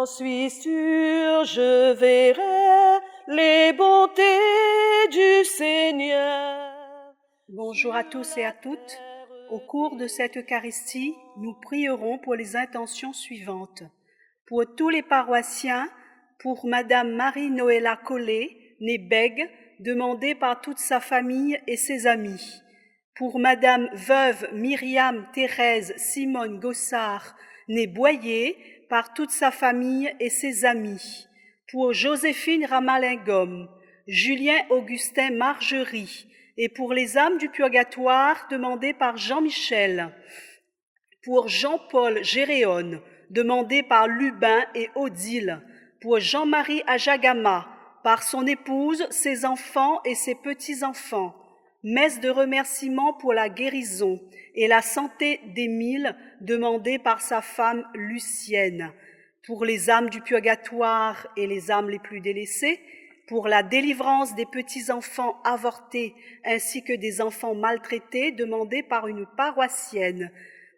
J'en suis sûr, je verrai les bontés du Seigneur. Bonjour à tous et à toutes. Au cours de cette Eucharistie, nous prierons pour les intentions suivantes. Pour tous les paroissiens, pour Madame Marie-Noëlla Collet, née Bègue, demandée par toute sa famille et ses amis. Pour Madame veuve Myriam Thérèse Simone Gossard, née Boyer, par toute sa famille et ses amis. Pour Joséphine Ramalingom, Julien Augustin Margerie, et pour les âmes du purgatoire demandées par Jean-Michel. Pour Jean-Paul Géréon, demandé par Lubin et Odile. Pour Jean-Marie Ajagama, par son épouse, ses enfants et ses petits-enfants. Messe de remerciement pour la guérison et la santé d'Émile, demandée par sa femme Lucienne. Pour les âmes du purgatoire et les âmes les plus délaissées, pour la délivrance des petits-enfants avortés ainsi que des enfants maltraités, demandés par une paroissienne.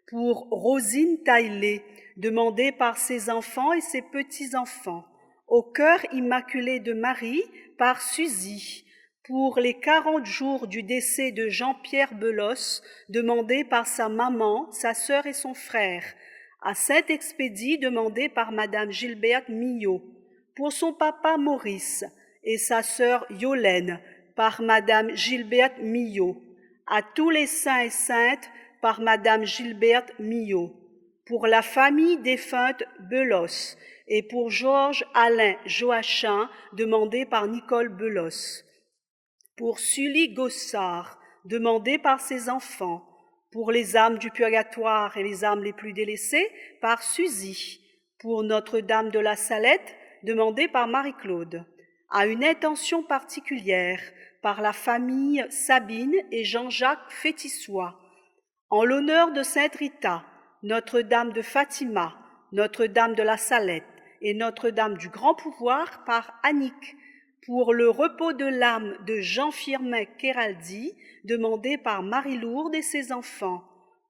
Pour Rosine Taillé, demandée par ses enfants et ses petits-enfants. Au cœur immaculé de Marie, par Suzy. Pour les 40 jours du décès de Jean-Pierre Belos, demandé par sa maman, sa sœur et son frère. À Saint-Expédie, demandé par Madame Gilberte Millot. Pour son papa Maurice et sa sœur Yolène, par Madame Gilberte Millot. À tous les saints et saintes, par Madame Gilberte Millot. Pour la famille défunte Belos et pour Georges Alain Joachim, demandé par Nicole Belos. Pour Sully Gossard, demandé par ses enfants. Pour les âmes du purgatoire et les âmes les plus délaissées, par Suzy. Pour Notre-Dame de la Salette, demandé par Marie-Claude. À une intention particulière, par la famille Sabine et Jean-Jacques Fétissois. En l'honneur de Sainte Rita, Notre-Dame de Fatima, Notre-Dame de la Salette et Notre-Dame du Grand Pouvoir, par Annick. Pour le repos de l'âme de Jean-Firmin Keraldi, demandé par Marie-Lourde et ses enfants.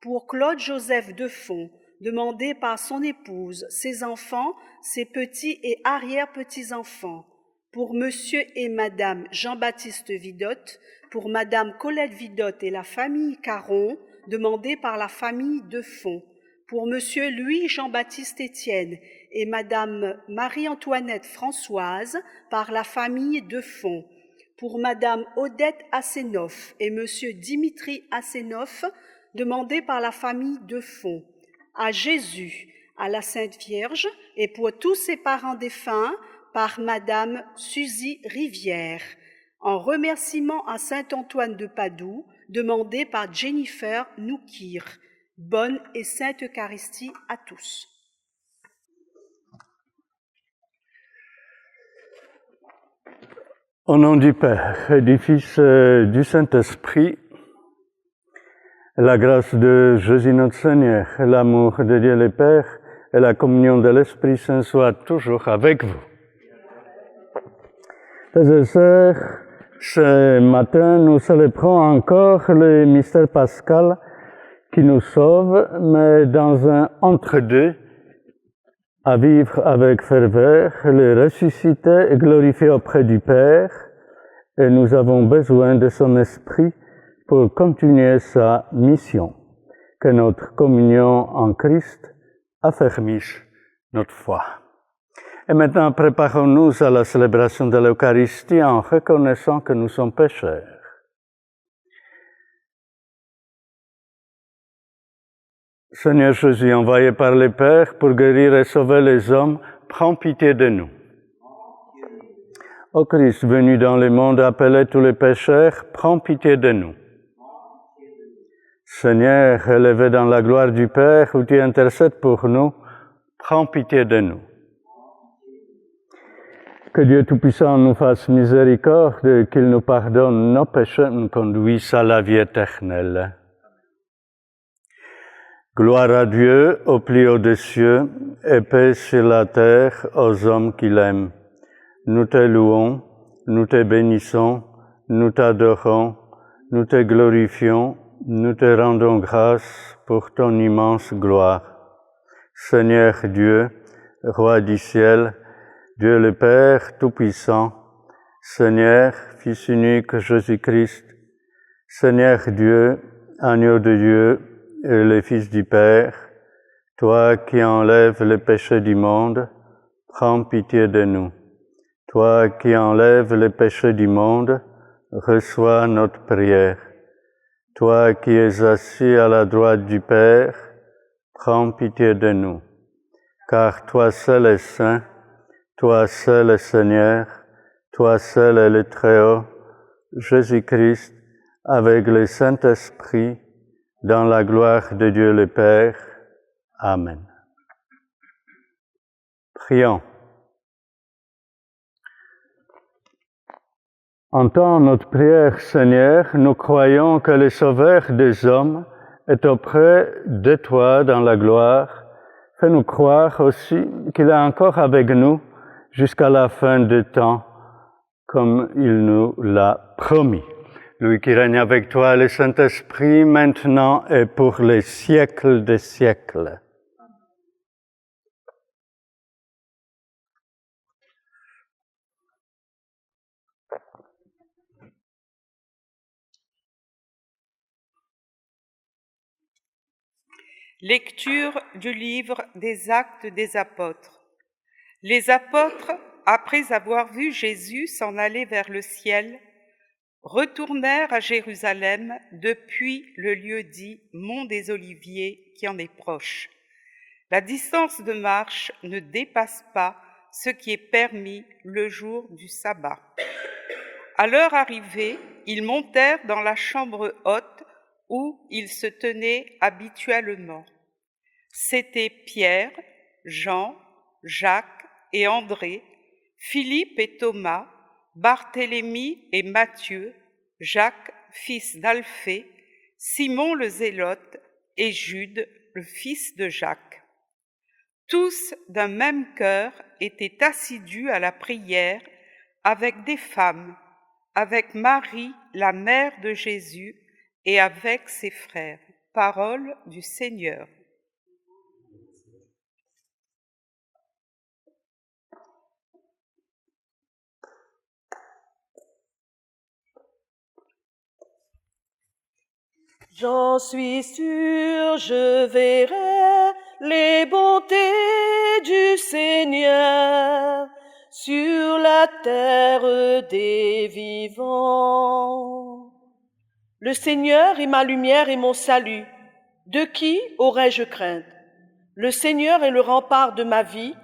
Pour Claude-Joseph Defont, demandé par son épouse, ses enfants, ses petits et arrière-petits-enfants. Pour Monsieur et Madame Jean-Baptiste Vidotte, pour Madame Colette Vidotte et la famille Caron, demandé par la famille Defont. Pour Monsieur Louis Jean-Baptiste Étienne et Madame Marie-Antoinette Françoise, par la famille Defont. Pour Madame Odette Assénoff et Monsieur Dimitri Assénoff, demandé par la famille Defont. À Jésus, à la Sainte Vierge et pour tous ses parents défunts, par Madame Suzy Rivière. En remerciement à Saint-Antoine de Padoue, demandé par Jennifer Noukir. Bonne et sainte Eucharistie à tous. Au nom du Père, et du Fils et du Saint-Esprit, la grâce de Jésus notre Seigneur, l'amour de Dieu le Père et la communion de l'Esprit Saint soient toujours avec vous. Frères et sœurs, ce matin, nous célébrons encore le mystère pascal qui nous sauve, mais dans un entre-deux, à vivre avec ferveur, le ressuscité et glorifié auprès du Père, et nous avons besoin de son esprit pour continuer sa mission. Que notre communion en Christ affermisse notre foi. Et maintenant, préparons-nous à la célébration de l'Eucharistie en reconnaissant que nous sommes pécheurs. Seigneur Jésus, envoyé par le Père pour guérir et sauver les hommes, prends pitié de nous. Ô Christ, venu dans le monde appeler tous les pécheurs, prends pitié de nous. Seigneur, élevé dans la gloire du Père, où tu intercèdes pour nous, prends pitié de nous. Que Dieu Tout-Puissant nous fasse miséricorde, qu'il nous pardonne nos péchés, nous conduise à la vie éternelle. Gloire à Dieu au plus haut des cieux, et paix sur la terre aux hommes qu'il aime. Nous te louons, nous te bénissons, nous t'adorons, nous te glorifions, nous te rendons grâce pour ton immense gloire. Seigneur Dieu, Roi du ciel, Dieu le Père Tout-Puissant, Seigneur, Fils unique Jésus-Christ, Seigneur Dieu, Agneau de Dieu et le Fils du Père, toi qui enlèves le péché du monde, prends pitié de nous. Toi qui enlèves le péché du monde, reçois notre prière. Toi qui es assis à la droite du Père, prends pitié de nous. Car toi seul es saint, toi seul es Seigneur, toi seul es le Très-Haut, Jésus-Christ, avec le Saint-Esprit, dans la gloire de Dieu le Père. Amen. Prions. Entends notre prière, Seigneur, nous croyons que le Sauveur des hommes est auprès de toi dans la gloire. Fais-nous croire aussi qu'il est encore avec nous jusqu'à la fin du temps, comme il nous l'a promis. Lui qui règne avec toi, le Saint-Esprit, maintenant et pour les siècles des siècles. Lecture du livre des Actes des Apôtres. Les apôtres, après avoir vu Jésus s'en aller vers le ciel, retournèrent à Jérusalem depuis le lieu dit Mont des Oliviers qui en est proche. La distance de marche ne dépasse pas ce qui est permis le jour du sabbat. À leur arrivée, ils montèrent dans la chambre haute où ils se tenaient habituellement. C'étaient Pierre, Jean, Jacques et André, Philippe et Thomas, Barthélemy et Matthieu, Jacques, fils d'Alphée, Simon le Zélote et Jude, le fils de Jacques. Tous d'un même cœur étaient assidus à la prière avec des femmes, avec Marie, la mère de Jésus, et avec ses frères. Parole du Seigneur. J'en suis sûr, je verrai les bontés du Seigneur sur la terre des vivants. Le Seigneur est ma lumière et mon salut. De qui aurais-je crainte? Le Seigneur est le rempart de ma vie.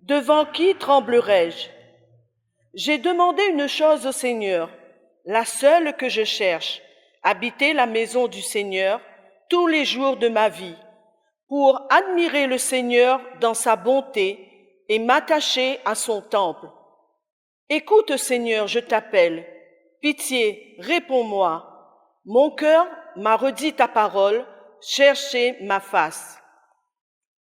Devant qui tremblerais-je? J'ai demandé une chose au Seigneur, la seule que je cherche, habiter la maison du Seigneur tous les jours de ma vie, pour admirer le Seigneur dans sa bonté et m'attacher à son temple. Écoute, Seigneur, je t'appelle. Pitié, réponds-moi. Mon cœur m'a redit ta parole, cherchez ma face.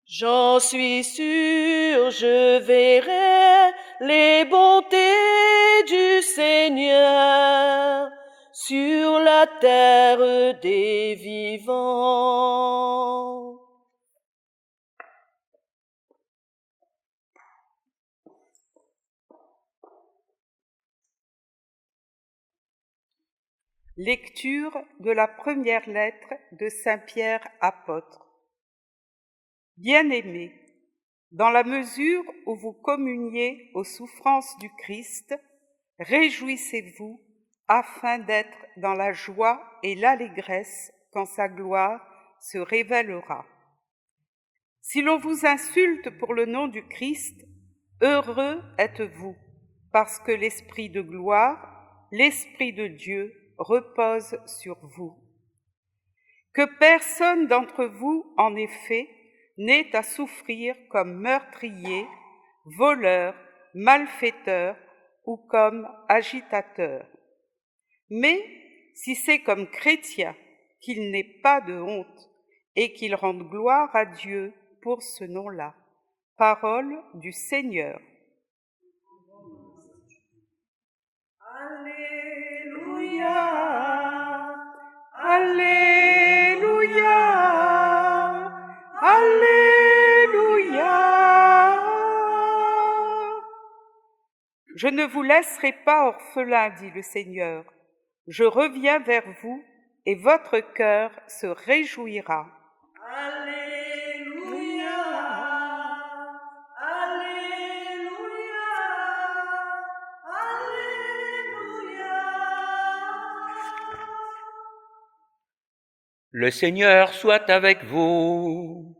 J'en suis sûr, je verrai les bontés du Seigneur sur la terre des vivants. Lecture de la première lettre de Saint Pierre apôtre. Bien-aimés, dans la mesure où vous communiez aux souffrances du Christ, réjouissez-vous afin d'être dans la joie et l'allégresse quand sa gloire se révélera. Si l'on vous insulte pour le nom du Christ, heureux êtes-vous, parce que l'Esprit de gloire, l'Esprit de Dieu, repose sur vous. Que personne d'entre vous, en effet, n'ait à souffrir comme meurtrier, voleur, malfaiteur ou comme agitateur. Mais si c'est comme chrétien, qu'il n'ait pas de honte et qu'il rende gloire à Dieu pour ce nom-là. Parole du Seigneur. Alléluia, Alléluia, Alléluia, Je ne vous laisserai pas orphelins, dit le Seigneur. Je reviens vers vous et votre cœur se réjouira. Alléluia, Alléluia, Alléluia. Le Seigneur soit avec vous.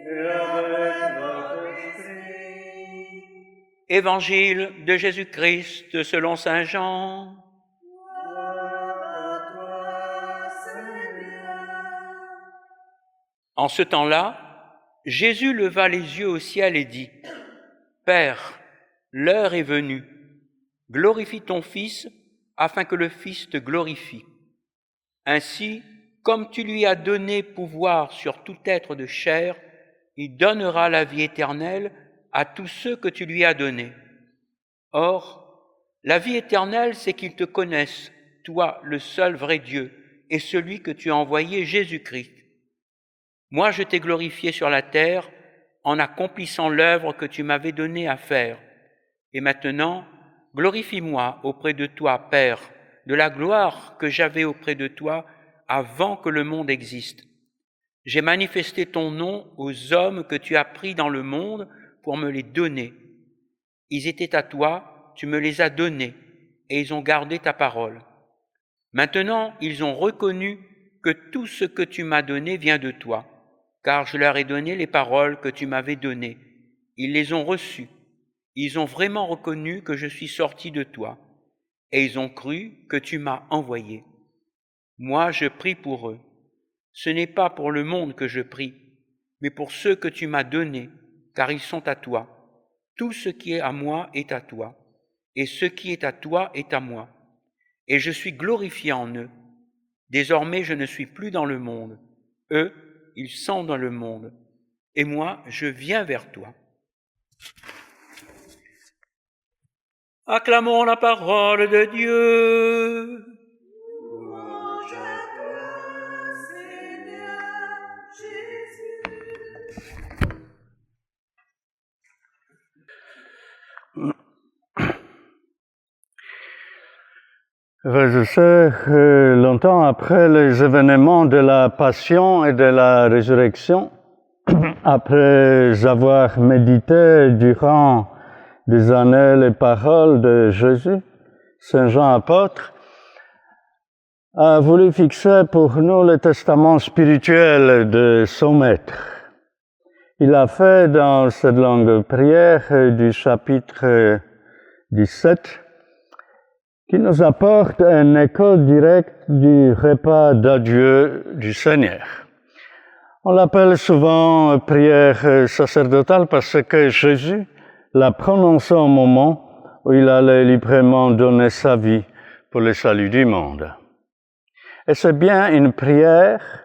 Et avec votre esprit. Évangile de Jésus-Christ selon saint Jean. En ce temps-là, Jésus leva les yeux au ciel et dit : Père, l'heure est venue. Glorifie ton Fils, afin que le Fils te glorifie. Ainsi, comme tu lui as donné pouvoir sur tout être de chair, il donnera la vie éternelle à tous ceux que tu lui as donnés. Or, la vie éternelle, c'est qu'ils te connaissent, toi, le seul vrai Dieu, et celui que tu as envoyé, Jésus-Christ. Moi, je t'ai glorifié sur la terre en accomplissant l'œuvre que tu m'avais donnée à faire. Et maintenant, glorifie-moi auprès de toi, Père, de la gloire que j'avais auprès de toi avant que le monde existe. J'ai manifesté ton nom aux hommes que tu as pris dans le monde pour me les donner. Ils étaient à toi, tu me les as donnés, et ils ont gardé ta parole. Maintenant, ils ont reconnu que tout ce que tu m'as donné vient de toi, car je leur ai donné les paroles que tu m'avais données. Ils les ont reçues. Ils ont vraiment reconnu que je suis sorti de toi, et ils ont cru que tu m'as envoyé. Moi, je prie pour eux. Ce n'est pas pour le monde que je prie, mais pour ceux que tu m'as donnés, car ils sont à toi. Tout ce qui est à moi est à toi, et ce qui est à toi est à moi. Et je suis glorifié en eux. Désormais, je ne suis plus dans le monde. Eux, ils sont dans le monde. Et moi, je viens vers toi. Acclamons la parole de Dieu. Louange à toi, Seigneur Jésus. Frères et sœurs, longtemps après les événements de la Passion et de la Résurrection, après avoir médité durant des années les paroles de Jésus, Saint Jean apôtre a voulu fixer pour nous le testament spirituel de son Maître. Il l'a fait dans cette longue prière du chapitre 17, qui nous apporte un écho direct du repas d'adieu du Seigneur. On l'appelle souvent prière sacerdotale parce que Jésus l'a prononcée au moment où il allait librement donner sa vie pour le salut du monde. Et c'est bien une prière.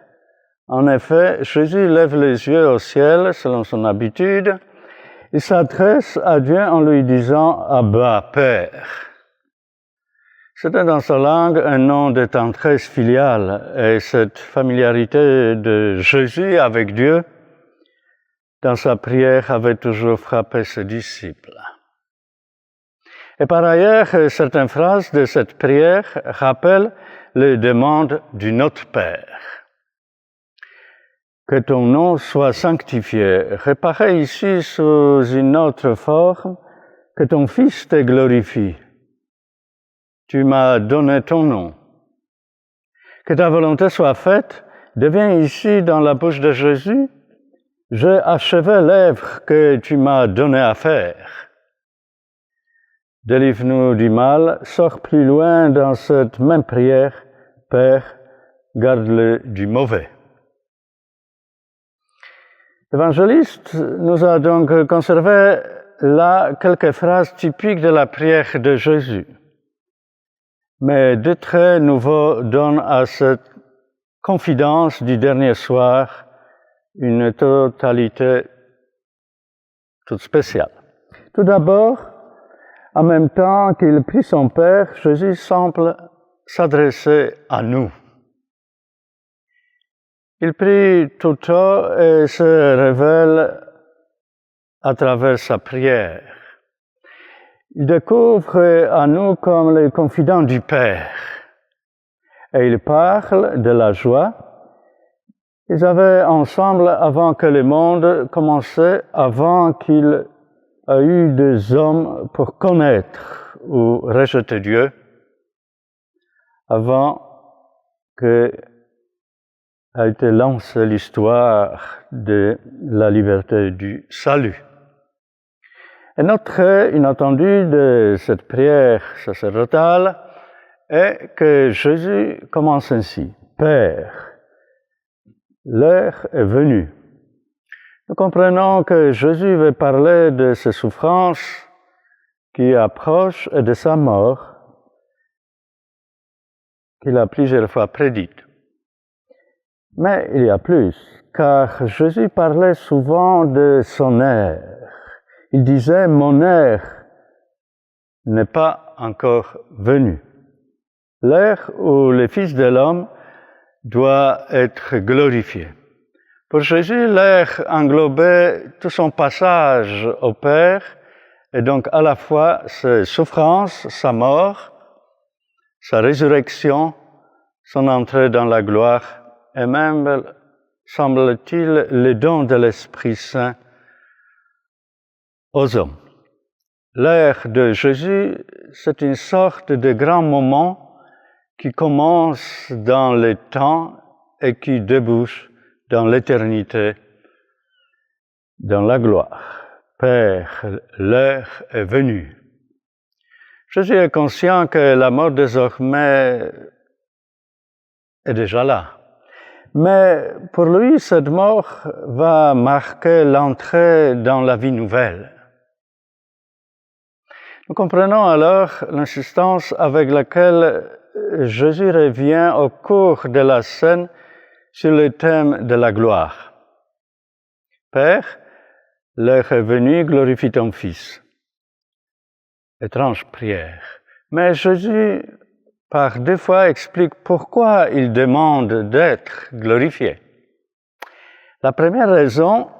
En effet, Jésus lève les yeux au ciel selon son habitude. Il s'adresse à Dieu en lui disant « Abba, Père ». C'était dans sa langue un nom de tendresse filiale, et cette familiarité de Jésus avec Dieu, dans sa prière, avait toujours frappé ses disciples. Et par ailleurs, certaines phrases de cette prière rappellent les demandes du Notre Père. Que ton nom soit sanctifié, réparé ici sous une autre forme, que ton Fils te glorifie. Tu m'as donné ton nom. Que ta volonté soit faite devient ici dans la bouche de Jésus. J'ai achevé l'œuvre que tu m'as donné à faire. Délivre-nous du mal, sors plus loin dans cette même prière. Père, garde-le du mauvais. L'évangéliste nous a donc conservé là quelques phrases typiques de la prière de Jésus. Mais deux traits nouveaux donnent à cette confidence du dernier soir une totalité toute spéciale. Tout d'abord, en même temps qu'il prie son Père, Jésus semble s'adresser à nous. Il prie tout haut et se révèle à travers sa prière. il découvre à nous comme les confidents du Père. Et il parle de la joie. Ils avaient ensemble, avant que le monde commençait, avant qu'il y ait eu des hommes pour connaître ou rejeter Dieu, avant que a été lancée l'histoire de la liberté du salut. Et notre inattendu de cette prière sacerdotale est que Jésus commence ainsi. Père, l'heure est venue. Nous comprenons que Jésus veut parler de ses souffrances qui approchent et de sa mort qu'il a plusieurs fois prédite. Mais il y a plus, car Jésus parlait souvent de son heure. Il disait, mon heure n'est pas encore venue. L'heure où le Fils de l'homme doit être glorifié. Pour Jésus, l'heure englobait tout son passage au Père, et donc à la fois ses souffrances, sa mort, sa résurrection, son entrée dans la gloire, et même, semble-t-il, le don de l'Esprit Saint aux hommes. L'ère de Jésus, c'est une sorte de grand moment qui commence dans le temps et qui débouche dans l'éternité, dans la gloire. Père, l'heure est venue. Jésus est conscient que la mort désormais est déjà là. Mais pour lui, cette mort va marquer l'entrée dans la vie nouvelle. Nous comprenons alors l'insistance avec laquelle Jésus revient au cours de la scène sur le thème de la gloire. Père, l'heure est venue, glorifie ton Fils. Étrange prière. Mais Jésus, par deux fois, explique pourquoi il demande d'être glorifié. La première raison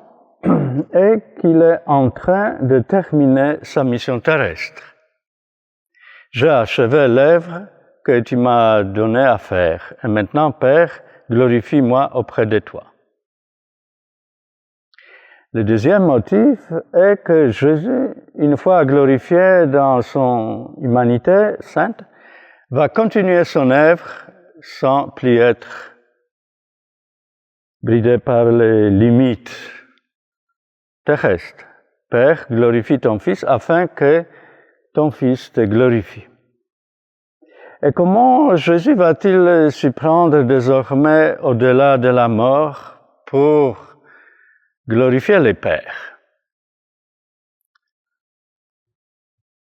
est qu'il est en train de terminer sa mission terrestre. J'ai achevé l'œuvre que tu m'as donné à faire, et maintenant, Père, glorifie-moi auprès de toi. Le deuxième motif est que Jésus, une fois glorifié dans son humanité sainte, va continuer son œuvre sans plus être bridé par les limites terrestres. Père, glorifie ton Fils afin que ton Fils te glorifie. Et comment Jésus va-t-il s'y prendre désormais au-delà de la mort pour glorifier le Père?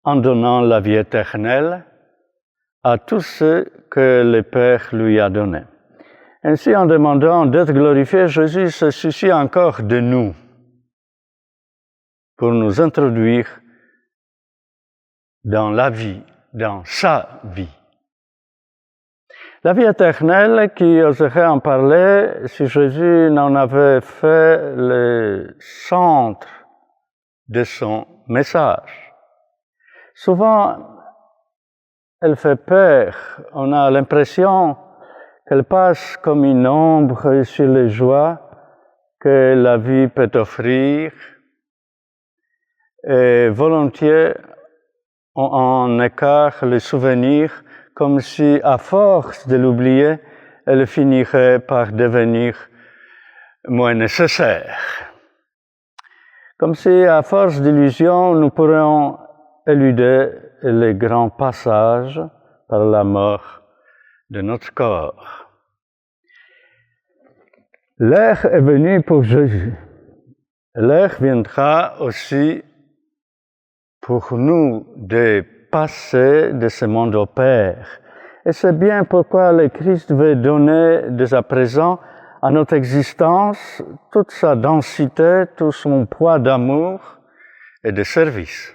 En donnant la vie éternelle à tous ceux que le Père lui a donnés. Ainsi, en demandant d'être glorifié, Jésus se soucie encore de nous pour nous introduire dans la vie, dans sa vie. La vie éternelle, qui oserait en parler si Jésus n'en avait fait le centre de son message. Souvent, elle fait peur. On a l'impression qu'elle passe comme une ombre sur les joies que la vie peut offrir. Et volontiers, on en écarte le souvenir comme si, à force de l'oublier, elle finirait par devenir moins nécessaire. Comme si, à force d'illusions, nous pourrions éluder les grands passages par la mort de notre corps. L'heure est venue pour Jésus. L'heure viendra aussi pour nous de passer de ce monde au Père. Et c'est bien pourquoi le Christ veut donner dès à présent à notre existence toute sa densité, tout son poids d'amour et de service.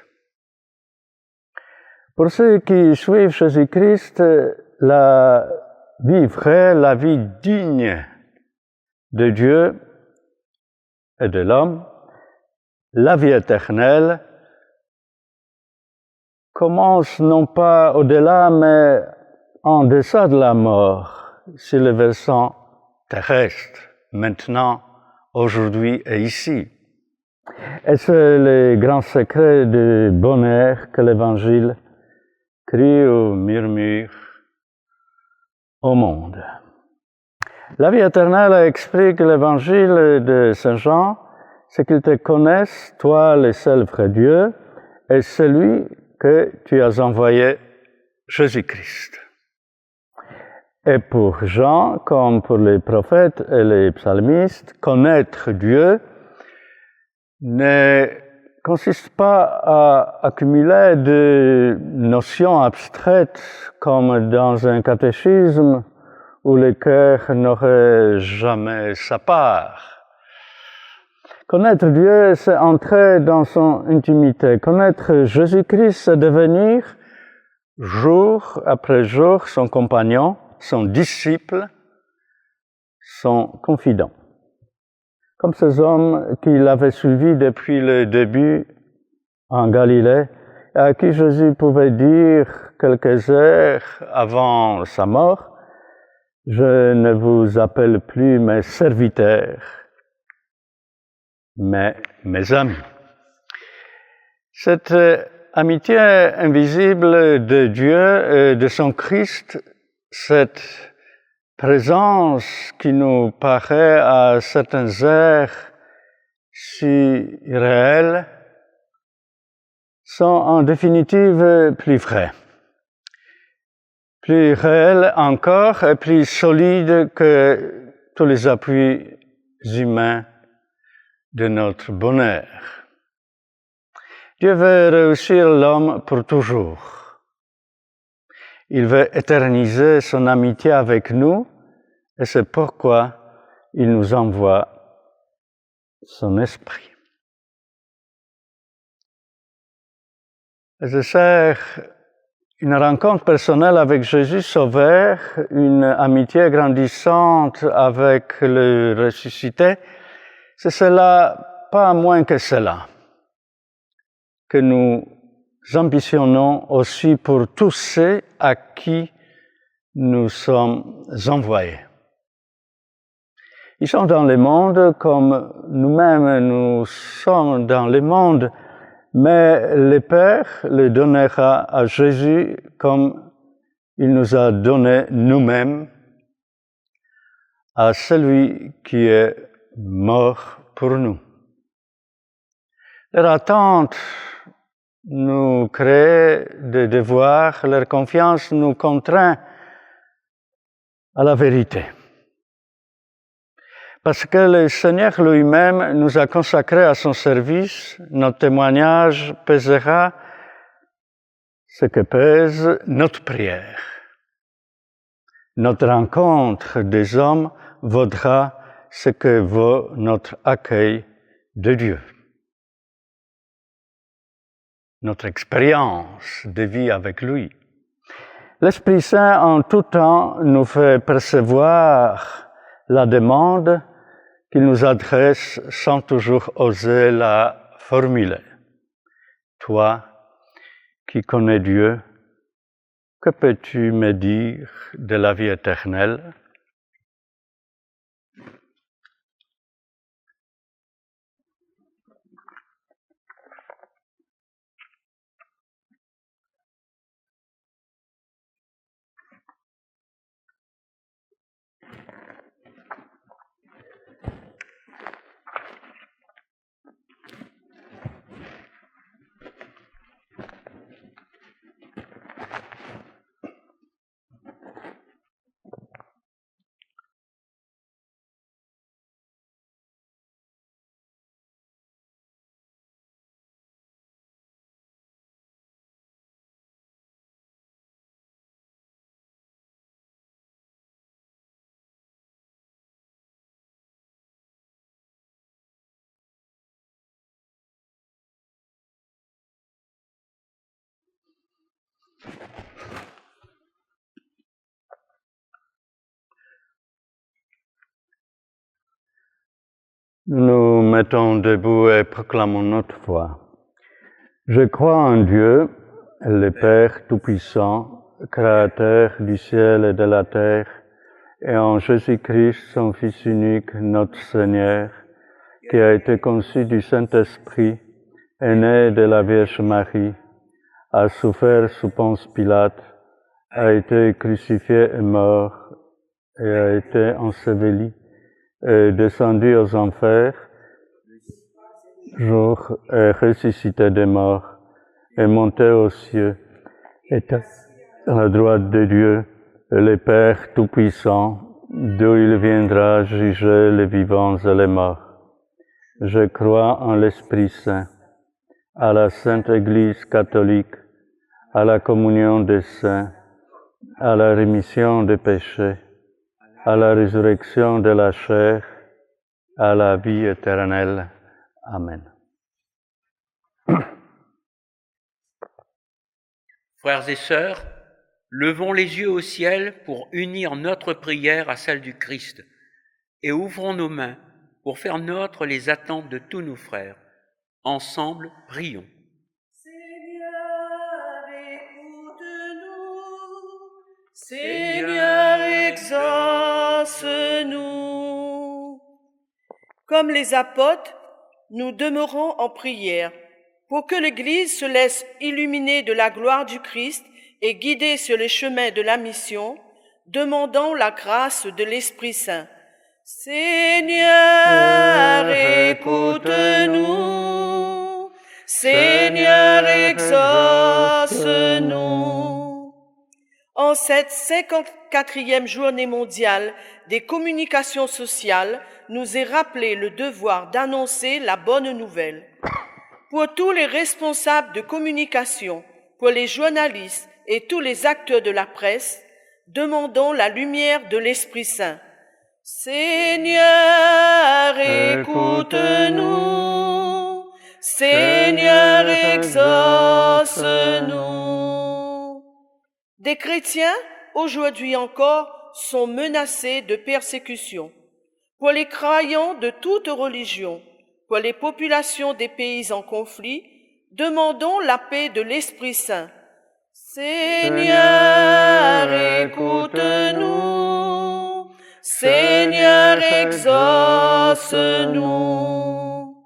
Pour ceux qui suivent Jésus-Christ, la vie vraie, la vie digne de Dieu et de l'homme, la vie éternelle, commence non pas au-delà, mais en deçà de la mort, sur le versant terrestre, maintenant, aujourd'hui et ici. Et c'est le grand secret du bonheur que l'Évangile crie ou murmure au monde. La vie éternelle explique l'Évangile de Saint Jean, c'est qu'ils te connaissent, toi le seul vrai Dieu, et celui que tu as envoyé, Jésus-Christ. Et pour Jean, comme pour les prophètes et les psalmistes, connaître Dieu ne consiste pas à accumuler des notions abstraites comme dans un catéchisme où le cœur n'aurait jamais sa part. Connaître Dieu, c'est entrer dans son intimité. Connaître Jésus-Christ, c'est devenir jour après jour son compagnon, son disciple, son confident. Comme ces hommes qu'il avait suivis depuis le début en Galilée, et à qui Jésus pouvait dire quelques heures avant sa mort, « Je ne vous appelle plus mes serviteurs, mais mes amis. » Cette amitié invisible de Dieu et de son Christ, cette présence qui nous paraît à certaines heures si réelle, sont en définitive plus vraies. Plus réelles encore et plus solides que tous les appuis humains de notre bonheur. Dieu veut réussir l'homme pour toujours. Il veut éterniser son amitié avec nous et c'est pourquoi il nous envoie son esprit. Je sers une rencontre personnelle avec Jésus Sauveur, une amitié grandissante avec le ressuscité, c'est cela, pas moins que cela, que nous ambitionnons aussi pour tous ceux à qui nous sommes envoyés. Ils sont dans le monde comme nous-mêmes nous sommes dans le monde, mais le Père le donnera à Jésus comme il nous a donné nous-mêmes à celui qui est mort pour nous. Leur attente nous crée des devoirs, leur confiance nous contraint à la vérité. Parce que le Seigneur lui-même nous a consacrés à son service, notre témoignage pèsera ce que pèse notre prière. Notre rencontre des hommes vaudra ce que vaut notre accueil de Dieu. Notre expérience de vie avec lui. L'Esprit Saint en tout temps nous fait percevoir la demande qu'il nous adresse sans toujours oser la formuler. Toi qui connais Dieu, que peux-tu me dire de la vie éternelle? Nous nous mettons debout et proclamons notre foi. Je crois en Dieu, le Père Tout-Puissant, Créateur du ciel et de la terre, et en Jésus-Christ, son Fils unique, notre Seigneur, qui a été conçu du Saint-Esprit, est né de la Vierge Marie, a souffert sous Ponce Pilate, a été crucifié et mort, et a été enseveli, et descendu aux enfers, jour est ressuscité des morts, est monté aux cieux, est à la droite de Dieu, le Père Tout-Puissant, d'où il viendra juger les vivants et les morts. Je crois en l'Esprit Saint, à la Sainte Église catholique, à la communion des saints, à la rémission des péchés, à la résurrection de la chair, à la vie éternelle. Amen. Frères et sœurs, levons les yeux au ciel pour unir notre prière à celle du Christ et ouvrons nos mains pour faire nôtres les attentes de tous nos frères. Ensemble, prions. Seigneur, écoute-nous. Seigneur, exauce-nous. Comme les apôtres, nous demeurons en prière pour que l'Église se laisse illuminer de la gloire du Christ et guider sur le chemin de la mission, demandons la grâce de l'Esprit Saint. Seigneur, écoute-nous. Seigneur, exauce-nous. En cette 54e journée mondiale des communications sociales, nous est rappelé le devoir d'annoncer la bonne nouvelle. Pour tous les responsables de communication, pour les journalistes et tous les acteurs de la presse, demandons la lumière de l'Esprit Saint. Seigneur, écoute-nous. Seigneur, exauce-nous. Des chrétiens, aujourd'hui encore, sont menacés de persécution. Pour les croyants de toute religion, pour les populations des pays en conflit, demandons la paix de l'Esprit Saint. Seigneur, écoute-nous. Seigneur, exauce-nous.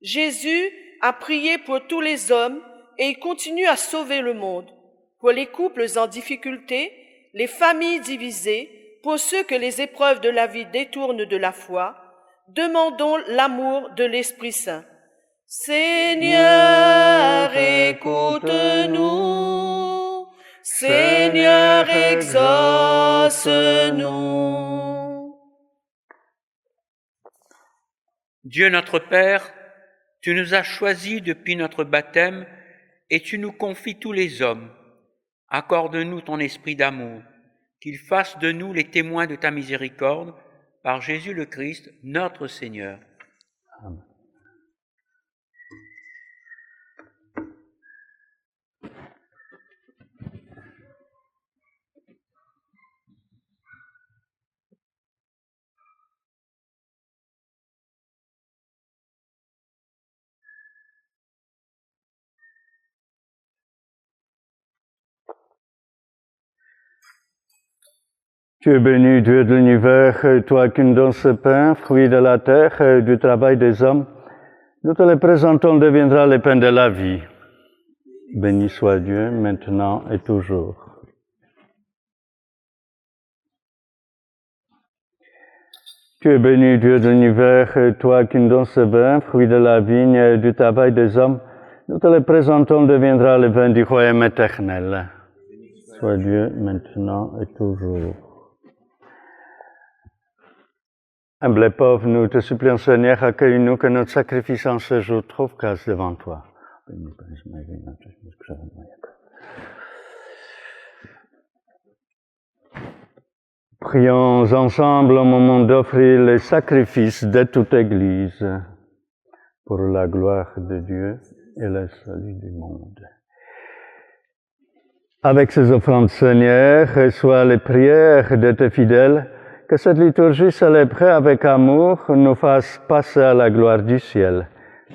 Jésus a prié pour tous les hommes et il continue à sauver le monde. Pour les couples en difficulté, les familles divisées, pour ceux que les épreuves de la vie détournent de la foi, demandons l'amour de l'Esprit Saint. Seigneur, écoute-nous. Seigneur, exauce-nous. Dieu notre Père, tu nous as choisis depuis notre baptême et tu nous confies tous les hommes. Accorde-nous ton esprit d'amour, qu'il fasse de nous les témoins de ta miséricorde, par Jésus le Christ, notre Seigneur. Amen. Tu es béni, Dieu de l'univers, toi qui nous donnes ce pain, fruit de la terre et du travail des hommes. Nous te le présentons, deviendra le pain de la vie. Béni soit Dieu, maintenant et toujours. Tu es béni, Dieu de l'univers, toi qui nous donnes ce vin, fruit de la vigne et du travail des hommes. Nous te le présentons, deviendra le vin du royaume éternel. Soit Dieu, maintenant et toujours. Humble et pauvre, nous te supplions, Seigneur, accueille-nous, que notre sacrifice en ce jour trouve grâce devant toi. Prions ensemble au moment d'offrir les sacrifices de toute Église pour la gloire de Dieu et le salut du monde. Avec ces offrandes, Seigneur, reçois les prières de tes fidèles, que cette liturgie célébrée avec amour nous fasse passer à la gloire du ciel,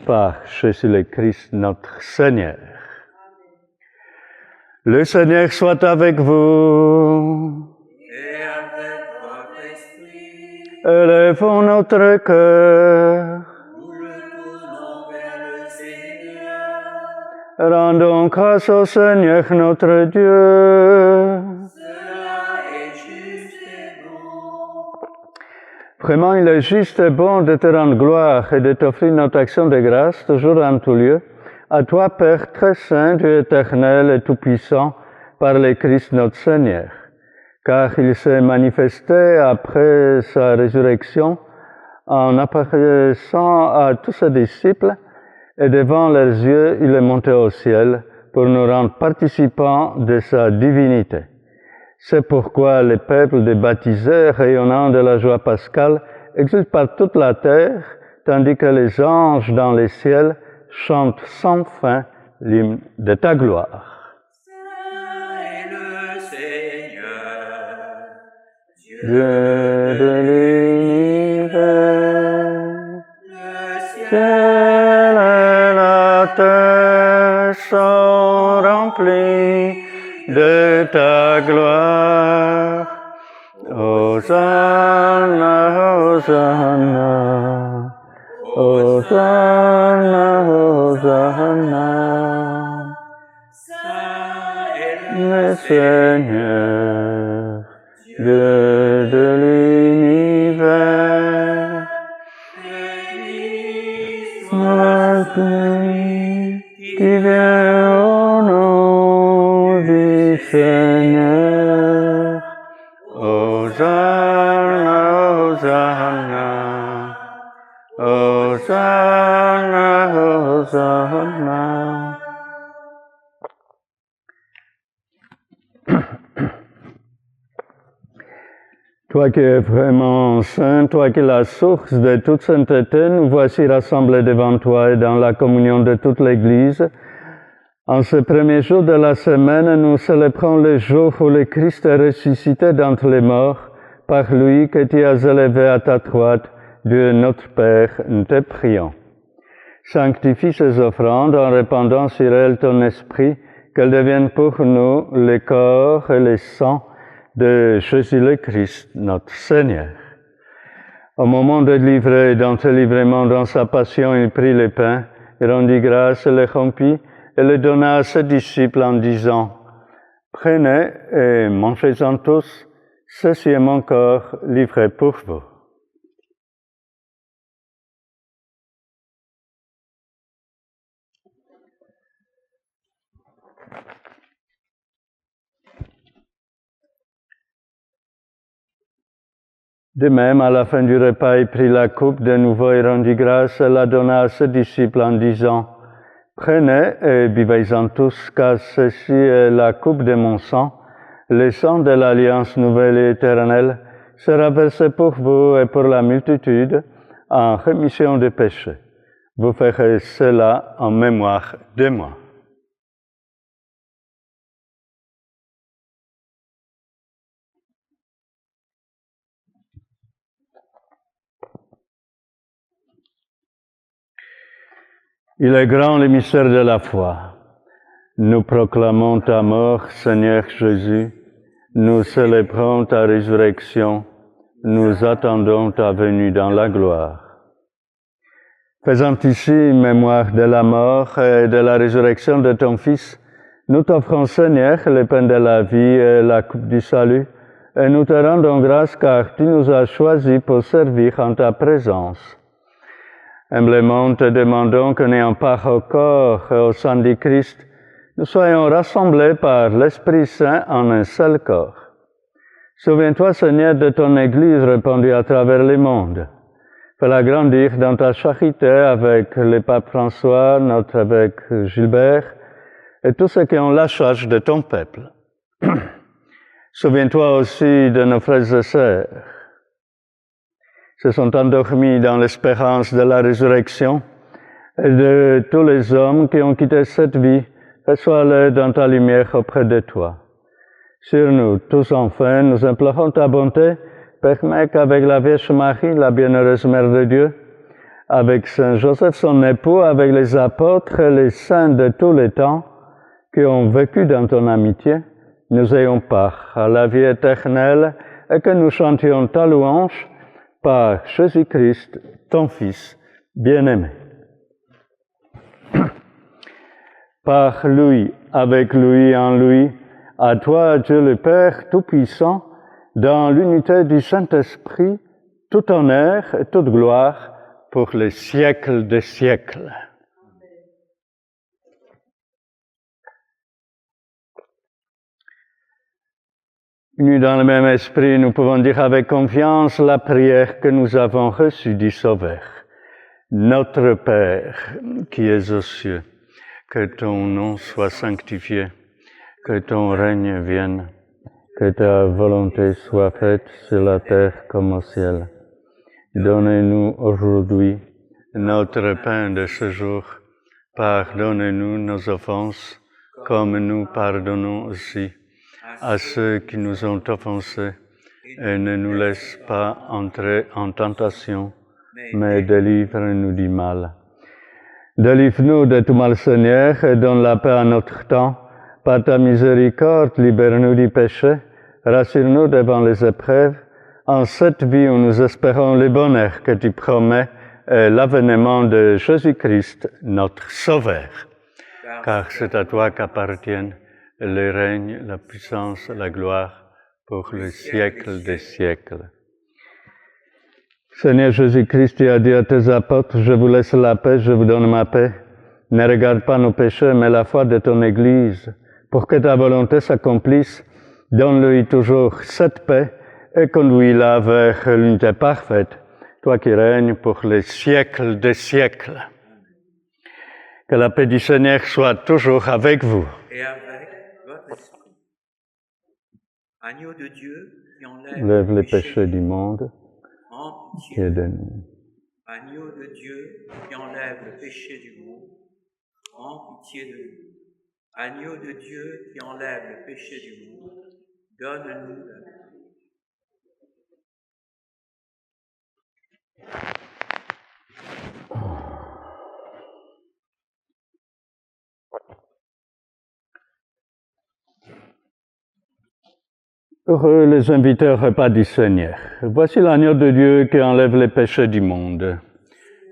par Jésus le Christ notre Seigneur. Le Seigneur soit avec vous. Et avec votre esprit, Élevons notre cœur. nous le tournons vers le Seigneur. Rendons grâce au Seigneur notre Dieu. Cela est juste et bon. Vraiment, il est juste et bon de te rendre gloire et de t'offrir notre action de grâce, toujours en tout lieu, à toi, Père très saint, Dieu éternel et tout-puissant, par le Christ notre Seigneur. Car il s'est manifesté après sa résurrection en apparaissant à tous ses disciples, et devant leurs yeux, il est monté au ciel pour nous rendre participants de sa divinité. C'est pourquoi le peuple des baptisés, rayonnant de la joie pascale, exulte par toute la terre, tandis que les anges dans les ciels chantent sans fin l'hymne de ta gloire. Saint est le Seigneur, Dieu de l'univers, le ciel ciel et la terre sont remplis de ta gloire. Hosanna, Hosanna, Hosanna, Hosanna. Saint est Le Seigneur, Dieu de l'univers, le Christ soit béni, qui vient au nom du Seigneur. Hosanna, Hosanna, Hosanna, Hosanna. Toi qui es vraiment saint, toi qui es la source de toute sainteté, nous voici rassemblés devant toi et dans la communion de toute l'Église. En ce premier jour de la semaine, nous célébrons le jour où le Christ est ressuscité d'entre les morts, par lui que tu as élevé à ta droite, Dieu notre Père, nous te prions. Sanctifie ces offrandes en répandant sur elles ton esprit, qu'elles deviennent pour nous le corps et le sang de Jésus le Christ, notre Seigneur. Au moment de livrer dans ce livrement, dans sa passion, il prit le pain, il rendit grâce, le rompit et le donna à ses disciples en disant, « Prenez et mangez-en tous, ceci est mon corps livré pour vous. » De même, à la fin du repas, il prit la coupe de nouveau et rendit grâce et la donna à ses disciples en disant, « Prenez et buvez-en tous, car ceci est la coupe de mon sang, le sang de l'alliance nouvelle et éternelle, sera versé pour vous et pour la multitude en rémission des péchés. Vous ferez cela en mémoire de moi. » Il est grand le mystère de la foi. Nous proclamons ta mort, Seigneur Jésus. Nous célébrons ta résurrection. Nous attendons ta venue dans la gloire. Faisant ici mémoire de la mort et de la résurrection de ton Fils, nous t'offrons, Seigneur, le pain de la vie et la coupe du salut, et nous te rendons grâce car tu nous as choisis pour servir en ta présence. Humblement te demandons que, n'ayant part au corps et au sang du Christ, nous soyons rassemblés par l'Esprit Saint en un seul corps. Souviens-toi, Seigneur, de ton Église répandue à travers le monde. Fais-la grandir dans ta charité avec le pape François, notre évêque Gilbert, et tous ceux qui ont la charge de ton peuple. Souviens-toi aussi de nos frères et sœurs. Se sont endormis dans l'espérance de la résurrection, et de tous les hommes qui ont quitté cette vie, reçois-les dans ta lumière auprès de toi. Sur nous tous enfin, nous implorons ta bonté, permets qu'avec la Vierge Marie, la bienheureuse Mère de Dieu, avec Saint Joseph son époux, avec les apôtres et les saints de tous les temps, qui ont vécu dans ton amitié, nous ayons part à la vie éternelle et que nous chantions ta louange par Jésus-Christ, ton Fils bien-aimé. Par lui, avec lui, en lui, à toi, Dieu le Père Tout-Puissant, dans l'unité du Saint-Esprit, tout honneur et toute gloire pour les siècles des siècles. Unis dans le même esprit, nous pouvons dire avec confiance la prière que nous avons reçue du Sauveur. Notre Père, qui es aux cieux, que ton nom soit sanctifié, que ton règne vienne, que ta volonté soit faite sur la terre comme au ciel. Donnez-nous aujourd'hui notre pain de ce jour. Pardonnez-nous nos offenses, comme nous pardonnons aussi à ceux qui nous ont offensés, et ne nous laisse pas entrer en tentation, mais délivre-nous du mal. Délivre-nous de tout mal, Seigneur, et donne la paix à notre temps. Par ta miséricorde, libère-nous du péché, rassure-nous devant les épreuves, en cette vie où nous espérons le bonheur que tu promets et l'avènement de Jésus-Christ, notre Sauveur. Car c'est à toi qu'appartiennent le règne, la puissance, la gloire, pour le siècle des siècles. Seigneur Jésus-Christ, tu as dit à tes apôtres, je vous laisse la paix, je vous donne ma paix. Ne regarde pas nos péchés, mais la foi de ton Église. Pour que ta volonté s'accomplisse, donne-lui toujours cette paix et conduis-la vers l'unité parfaite, toi qui règnes pour les siècles des siècles. Que la paix du Seigneur soit toujours avec vous. Et avec votre esprit. Agneau de Dieu qui Lève les péchés du monde, en qui pitié. est de nous. Agneau de Dieu qui enlève le péché du monde, en pitié de nous. Agneau de Dieu qui enlève le péché du monde, donne-nous la paix. Heureux les invités au repas du Seigneur. Voici l'agneau de Dieu qui enlève les péchés du monde.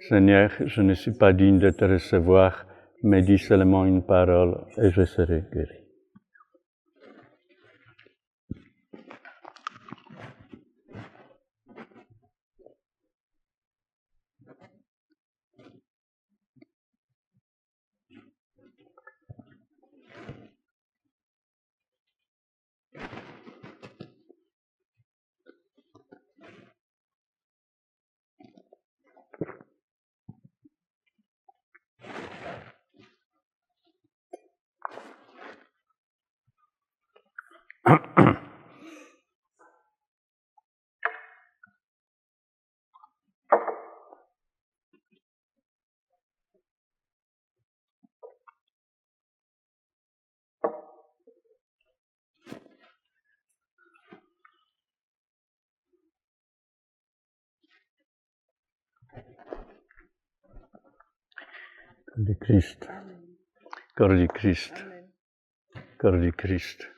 Seigneur, je ne suis pas digne de te recevoir, mais dis seulement une parole et je serai guéri. Corps du Christ, corps du Christ, corps du Christ.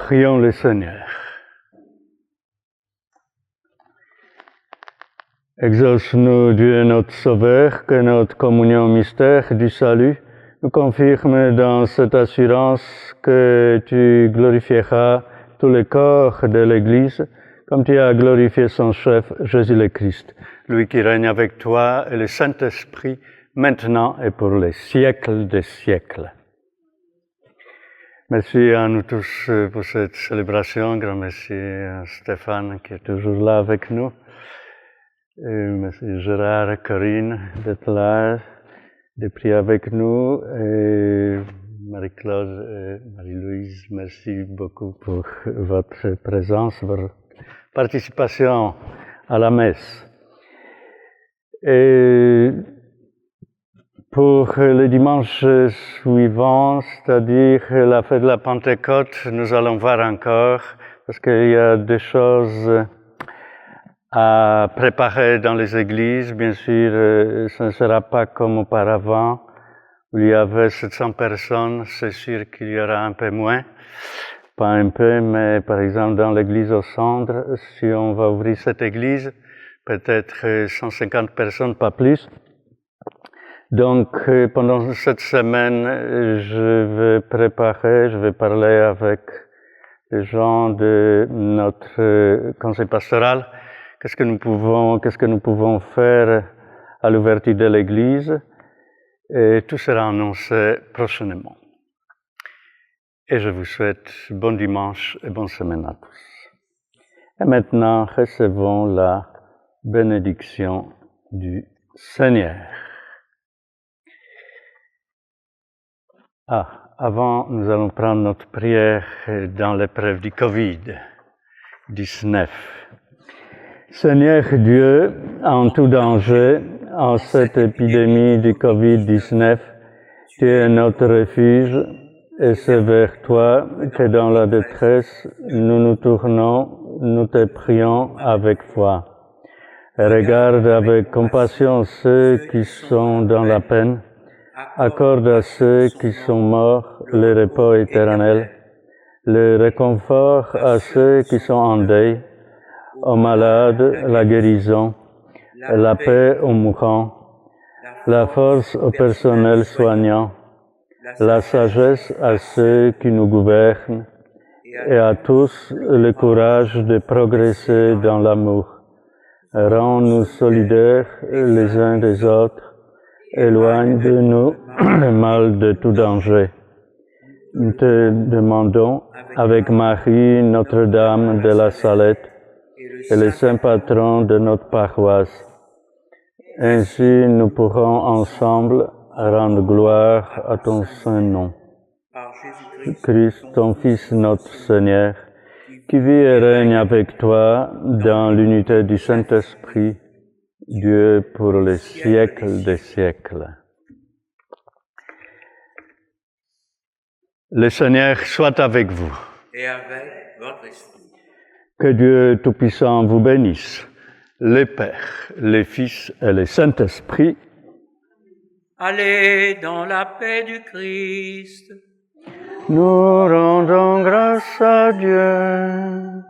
Prions le Seigneur. Exauce-nous, Dieu notre Sauveur, que notre communion au mystère du salut nous confirme dans cette assurance que tu glorifieras tous les corps de l'Église, comme tu as glorifié son chef, Jésus le Christ, lui qui règne avec toi et le Saint-Esprit, maintenant et pour les siècles des siècles. Merci à nous tous pour cette célébration. Grand merci à Stéphane qui est toujours là avec nous. Merci Gérard, Corinne d'être là, de prier avec nous. Et Marie-Claude et Marie-Louise, merci beaucoup pour votre présence, votre participation à la messe. Et pour le dimanche suivant, c'est-à-dire la fête de la Pentecôte, nous allons voir encore, parce qu'il y a des choses à préparer dans les églises. Bien sûr, ce ne sera pas comme auparavant, où il y avait 700 personnes, c'est sûr qu'il y aura un peu moins. Pas un peu, mais par exemple dans l'église au centre, si on va ouvrir cette église, peut-être 150 personnes, pas plus. Donc, pendant cette semaine, je vais parler avec les gens de notre conseil pastoral. Qu'est-ce que nous pouvons faire à l'ouverture de l'église? Et tout sera annoncé prochainement. Et je vous souhaite bon dimanche et bonne semaine à tous. Et maintenant, recevons la bénédiction du Seigneur. Avant, nous allons prendre notre prière dans l'épreuve du Covid-19. Seigneur Dieu, en tout danger, en cette épidémie du Covid-19, tu es notre refuge, et c'est vers toi que dans la détresse, nous nous tournons, nous te prions avec foi. Regarde avec compassion ceux qui sont dans la peine, accorde à ceux qui sont morts le repos éternel, le réconfort à ceux qui sont en deuil, aux malades la guérison, la paix aux mourants, la force au personnel soignant, la sagesse à ceux qui nous gouvernent, et à tous le courage de progresser dans l'amour. Rends-nous solidaires les uns des autres, éloigne de nous le mal de tout danger. Nous te demandons, avec Marie, Notre-Dame de la Salette, et le saint patron de notre paroisse. Ainsi, nous pourrons ensemble rendre gloire à ton saint nom. Par Christ, ton Fils, notre Seigneur, qui vit et règne avec toi dans l'unité du Saint-Esprit, Dieu pour les siècles des siècles. Le Seigneur soit avec vous. et avec votre esprit. Que Dieu Tout-Puissant vous bénisse, le Père, le Fils et le Saint-Esprit. Allez dans la paix du Christ. Nous rendons grâce à Dieu.